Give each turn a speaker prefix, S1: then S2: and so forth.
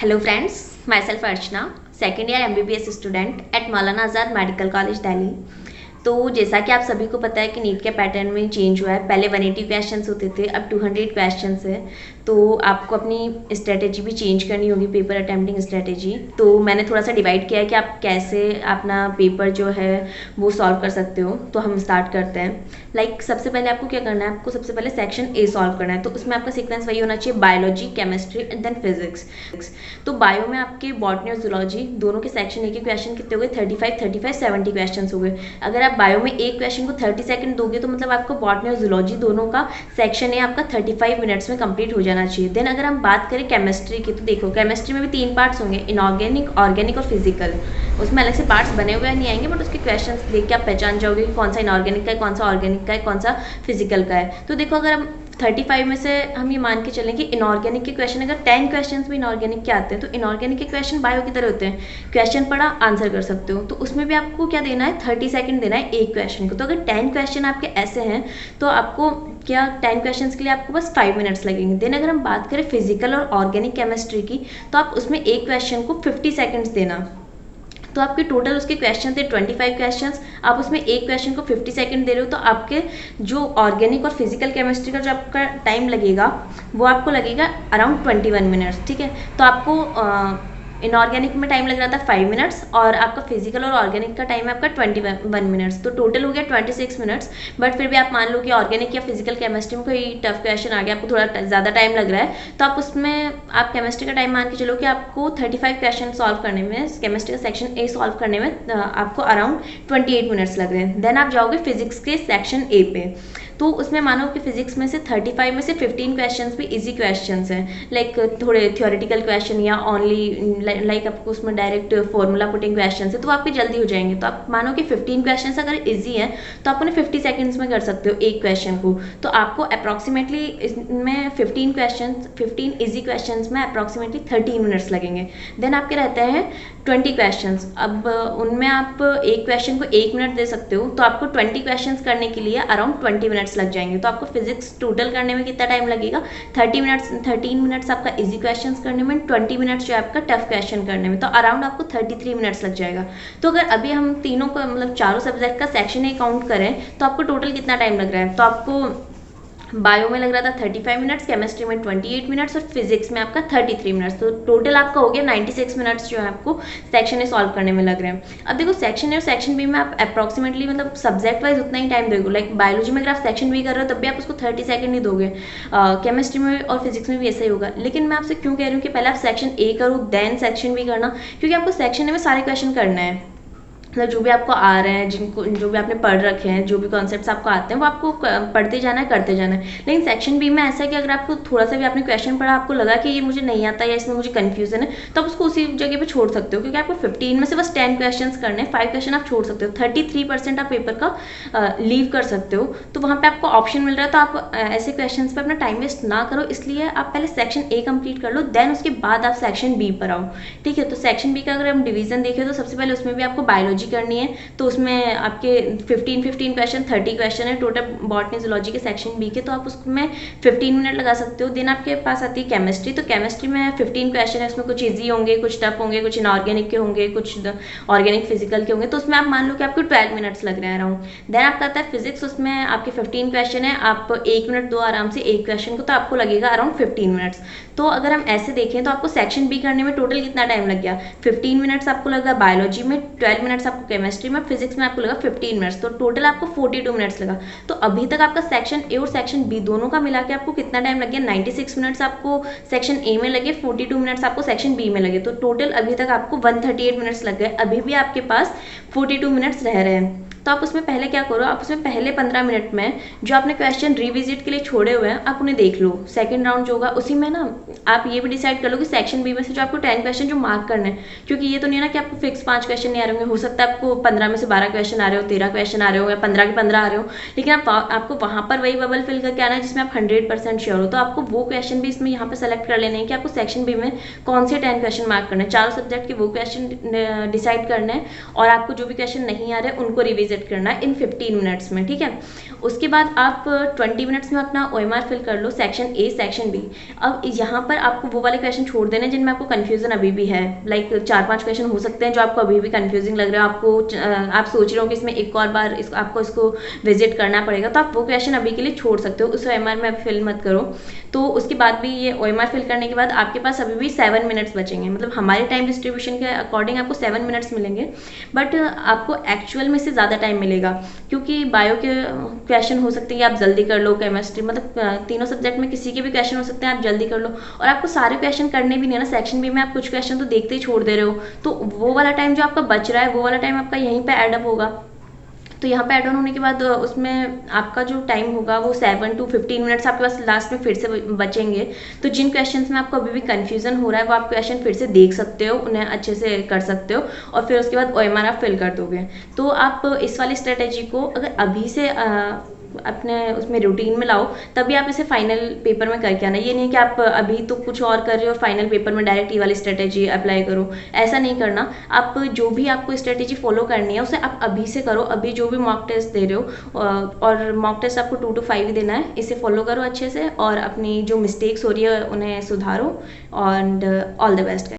S1: Hello friends, myself Archana, second year MBBS student at Maulana Azad Medical College Delhi। तो जैसा कि आप सभी को पता है कि नीट के पैटर्न में चेंज हुआ है। पहले 180 क्वेश्चंस होते थे, अब 200 क्वेश्चंस है। तो आपको अपनी स्ट्रेटेजी भी चेंज करनी होगी, पेपर अटेम्प्टिंग स्ट्रेटेजी। तो मैंने थोड़ा सा डिवाइड किया है कि आप कैसे अपना पेपर जो है वो सॉल्व कर सकते हो। तो हम स्टार्ट करते हैं। सबसे पहले आपको क्या करना है, आपको सबसे पहले सेक्शन ए सॉल्व करना है। तो उसमें आपका सीक्वेंस वही होना चाहिए, biology, chemistry and then physics. तो बायो में आपके बॉटनी और जूलॉजी दोनों के सेक्शन ए के क्वेश्चन कितने हो गए, 35, 70 क्वेश्चन हो गए। अगर आप बायो में एक क्वेश्चन को 30 सेकंड दोगे तो मतलब आपको बॉटनी और जूलॉजी दोनों का सेक्शन ए आपका 35 मिनट्स में कंप्लीट हो जाना चाहिए। देन अगर हम बात करें केमिस्ट्री की, तो देखो केमिस्ट्री में भी 3 पार्ट्स होंगे, इनऑर्गेनिक, ऑर्गेनिक और फिजिकल। उसमें अलग से पार्ट्स बने हुए नहीं आएंगे, बट उसके क्वेश्चंस देख के आप पहचान जाओगे कि कौन सा इनऑर्गेनिक का है, कौन सा ऑर्गेनिक का है, कौन सा फिजिकल का है। तो देखो अगर हम 35 में से हम ये मान के चलें कि इनऑर्गेनिक के क्वेश्चन अगर 10 क्वेश्चन भी इनऑर्गेनिक के आते हैं, तो इनऑर्गेनिक के क्वेश्चन बायो की तरह होते हैं, क्वेश्चन पढ़ा आंसर कर सकते हो। तो उसमें भी आपको क्या देना है, 30 सेकंड देना है एक क्वेश्चन को। तो अगर 10 क्वेश्चन आपके ऐसे हैं तो आपको क्या 10 क्वेश्चन के लिए आपको बस 5 मिनट्स लगेंगे। देन अगर हम बात करें फिजिकल और ऑर्गेनिक केमिस्ट्री की, तो आप उसमें एक क्वेश्चन को 50 सेकेंड्स देना। तो आपके टोटल उसके क्वेश्चन थे 25 क्वेश्चंस, आप उसमें एक क्वेश्चन को 50 सेकंड दे रहे हो। तो आपके जो ऑर्गेनिक और फिजिकल केमिस्ट्री का जो आपका टाइम लगेगा वो आपको लगेगा अराउंड 21 मिनट्स। ठीक है, तो आपको इनऑर्गेनिक में टाइम लग रहा था 5 मिनट्स और आपका फिजिकल और ऑर्गेनिक का टाइम है आपका 21 मिनट्स। तो टोटल हो गया 26 मिनट्स। बट फिर भी आप मान लो कि ऑर्गेनिक या फिजिकल केमिस्ट्री में कोई टफ क्वेश्चन आ गया, आपको थोड़ा ज़्यादा टाइम लग रहा है, तो आप उसमें आप केमिस्ट्री का टाइम मान के चलो कि आपको 35 क्वेश्चन सॉल्व करने में, केमिस्ट्री का सेक्शन ए सॉल्व करने में आपको अराउंड 28 मिनट्स लग रहे हैं। देन आप जाओगे फिजिक्स के सेक्शन ए पे। तो उसमें मानो कि फिजिक्स में से 35 में से 15 क्वेश्चंस भी इजी क्वेश्चंस हैं, थोड़े थ्योरेटिकल क्वेश्चन या ओनली आपको उसमें डायरेक्ट फॉर्मूला पुटिंग क्वेश्चंस है, तो आपके जल्दी हो जाएंगे। तो आप मानो कि 15 क्वेश्चंस अगर इजी हैं तो आप उन्हें 50 सेकंड्स में कर सकते हो एक क्वेश्चन को। तो आपको अप्रॉक्सीमेटली इसमें 15 इजी क्वेश्चन में अप्रॉक्सीमेटली 13 मिनट्स लगेंगे। देन आपके रहते हैं 20 क्वेश्चन। अब उनमें आप एक क्वेश्चन को 1 मिनट दे सकते हो, तो आपको 20 क्वेश्चन करने के लिए अराउंड 20 मिनट्स लग जाएंगे। तो आपको फिजिक्स टोटल करने में कितना टाइम लगेगा, 13 मिनट्स आपका इजी क्वेश्चन करने में, 20 मिनट्स जो आपका टफ क्वेश्चन करने में, तो अराउंड आपको 33 मिनट्स लग जाएगा। तो अगर अभी हम तीनों को मतलब चारों सब्जेक्ट का सेक्शन ए काउंट करें तो आपको टोटल कितना टाइम लग रहा है, तो आपको बायो में लग रहा था 35 मिनट्स, केमिस्ट्री में 28 मिनट्स और फिजिक्स में आपका 33 मिनट्स। तो टोटल आपका हो गया 96 मिनट्स जो है आपको सेक्शन ए सॉल्व करने में लग रहे हैं। अब देखो सेक्शन ए और सेक्शन बी में आप अप्रॉक्सीमेटली मतलब सब्जेक्ट वाइज उतना ही टाइम दोगे। बायोलॉजी में अगर आप सेक्शन बी कर रहे हो तब भी आप उसको 30 सेकंड नहीं दोगे, केमिस्ट्री में और फिजिक्स में भी ऐसा ही होगा। लेकिन मैं आपसे क्यों कह रही हूँ कि पहले आप सेक्शन ए करो देन सेक्शन बी करना, क्योंकि आपको सेक्शन ए में सारे क्वेश्चन करने हैं। मतलब जो भी आपको आ रहे हैं, जो भी आपने पढ़ रखे हैं, जो भी कॉन्सेप्ट्स आपको आते हैं वो आपको पढ़ते जाना है, करते जाना है। लेकिन सेक्शन बी में ऐसा है कि अगर आपको थोड़ा सा भी आपने क्वेश्चन पढ़ा, आपको लगा कि ये मुझे नहीं आता या इसमें मुझे कन्फ्यूजन है, तो आप उसको उसी जगह पे छोड़ सकते हो, क्योंकि आपको 15 में से बस 10 क्वेश्चन करने हैं, 5 क्वेश्चन आप छोड़ सकते हो। 33% आप पेपर का लीव कर सकते हो। तो वहाँ पर आपको ऑप्शन मिल रहा है, तो आप ऐसे क्वेश्चन पर अपना टाइम वेस्ट ना करो। इसलिए आप पहले सेक्शन ए कंप्लीट कर लो, देन उसके बाद आप सेक्शन बी पर आओ। ठीक है, तो सेक्शन बी का अगर हम डिवीजन देखें तो सबसे पहले उसमें भी आपको बायोलॉजी करनी है। तो उसमें आपके 15 क्वेश्चन, 30 क्वेश्चन है टोटल बॉटनी जूलॉजी के सेक्शन बी के, तो आप उसमें 15 मिनट लगा सकते हो। देन आपके पास आती है केमिस्ट्री। तो केमिस्ट्री में 15 क्वेश्चन है, उसमें कुछ इजी होंगे, कुछ टफ होंगे, कुछ इनऑर्गेनिक के होंगे, कुछ ऑर्गेनिक फिजिकल के होंगे। तो उसमें आप मान लो कि आपको 12 मिनट्स लग रहे हैं अराउंड। देन आपका आता है फिजिक्स, उसमें आपके 15 क्वेश्चन है, आप 1 मिनट दो आराम से एक क्वेश्चन को, तो आपको लगेगा अराउंड 15 मिनट्स। तो अगर हम ऐसे देखें तो आपको सेक्शन बी करने में टोटल कितना टाइम लग गया, 15 मिनट्स आपको लगा बायोलॉजी में, 12 मिनट्स आपको केमिस्ट्री में, फिजिक्स में आपको लगा 15 मिनट्स, तो टोटल आपको 42 मिनट्स लगा। तो अभी तक आपका सेक्शन ए और सेक्शन बी दोनों का मिला के आपको कितना टाइम लग गया, 96 मिनट्स आपको सेक्शन ए में लगे, 42 मिनट्स आपको सेक्शन बी में लगे। तो टोटल अभी तक आपको 138 मिनट्स लग गए। अभी भी आपके पास 42 मिनट्स रह रहे हैं। तो आप उसमें पहले क्या करो, आप उसमें पहले 15 मिनट में जो आपने क्वेश्चन रिविजिट के लिए छोड़े हुए हैं आप उन्हें देख लो। सेकंड राउंड जो होगा उसी में ना आप ये भी डिसाइड कर लो कि सेक्शन बी में से जो आपको 10 क्वेश्चन जो मार्क करने हैं, क्योंकि ये तो नहीं है ना कि आपको फिक्स 5 क्वेश्चन नहीं आ रहे होंगे, हो सकता है आपको 15 में से 12 क्वेश्चन आ रहे हो, 13 क्वेश्चन आ रहे हो या 15 के 15 आ रहे हो, लेकिन आपको वहाँ पर वही बबल फिल करके आना है जिसमें आप 100% श्योर हो। तो आपको वो क्वेश्चन भी इसमें यहाँ पर सेलेक्ट कर लेने हैं कि आपको सेक्शन बी में कौन से 10 क्वेश्चन मार्क करने हैं। चारों सब्जेक्ट के वो क्वेश्चन डिसाइड करने हैं और आपको जो भी क्वेश्चन नहीं आ रहे उनको रिविजिट विजिट करना है इन 15 मिनट्स में, ठीक है। उसके बाद आप 20 मिनट्स में अपना OMR फिल कर लो, सेक्शन ए सेक्शन बी। अब यहाँ पर आपको वो वाले क्वेश्चन छोड़ देने जिनमें आपको कन्फ्यूजन अभी भी है, लाइक 4-5 क्वेश्चन हो सकते हैं जो आपको अभी भी कन्फ्यूजिंग लग रहा है, आपको आप सोच रहे हो कि इसमें एक और बार आपको इसको विजिट करना पड़ेगा, तो आप वो क्वेश्चन अभी के लिए छोड़ सकते हो, उस OMR में आप फिल मत करो। तो उसके बाद भी ये OMR फिल करने के बाद आपके पास अभी भी 7 मिनट्स बचेंगे, मतलब हमारे टाइम डिस्ट्रीब्यूशन के अकॉर्डिंग आपको 7 मिनट्स मिलेंगे, बट आपको एक्चुअल में से ज़्यादा टाइम मिलेगा, क्योंकि बायो के क्वेश्चन हो सकते हैं आप जल्दी कर लो, केमिस्ट्री मतलब तीनों सब्जेक्ट में किसी के भी क्वेश्चन हो सकते हैं आप जल्दी कर लो, और आपको सारे क्वेश्चन करने भी नहीं है ना, सेक्शन बी में आप कुछ क्वेश्चन तो देखते ही छोड़ दे रहे हो, तो वो वाला टाइम जो आपका बच रहा है वो वाला टाइम आपका यहीं पे ऐड अप होगा। तो यहाँ पे ऐड ऑन होने के बाद उसमें आपका जो टाइम होगा वो 7 to 15 मिनट्स आपके पास लास्ट में फिर से बचेंगे। तो जिन क्वेश्चंस में आपको अभी भी कंफ्यूजन हो रहा है वो आप क्वेश्चन फिर से देख सकते हो, उन्हें अच्छे से कर सकते हो, और फिर उसके बाद OMR आप फिल कर दोगे। तो आप इस वाली स्ट्रेटेजी को अगर अभी से अपने उसमें रूटीन में लाओ, तभी आप इसे फाइनल पेपर में करके आना। ये नहीं कि आप अभी तो कुछ और कर रहे हो, फाइनल पेपर में डायरेक्ट ये वाली स्ट्रेटेजी अप्लाई करो, ऐसा नहीं करना। आप जो भी आपको स्ट्रेटेजी फॉलो करनी है उसे आप अभी से करो, अभी जो भी मॉक टेस्ट दे रहे हो, और मॉक टेस्ट आपको 2 to 5 ही देना है, इसे फॉलो करो अच्छे से और अपनी जो मिस्टेक्स हो रही है उन्हें सुधारो, और ऑल द बेस्ट।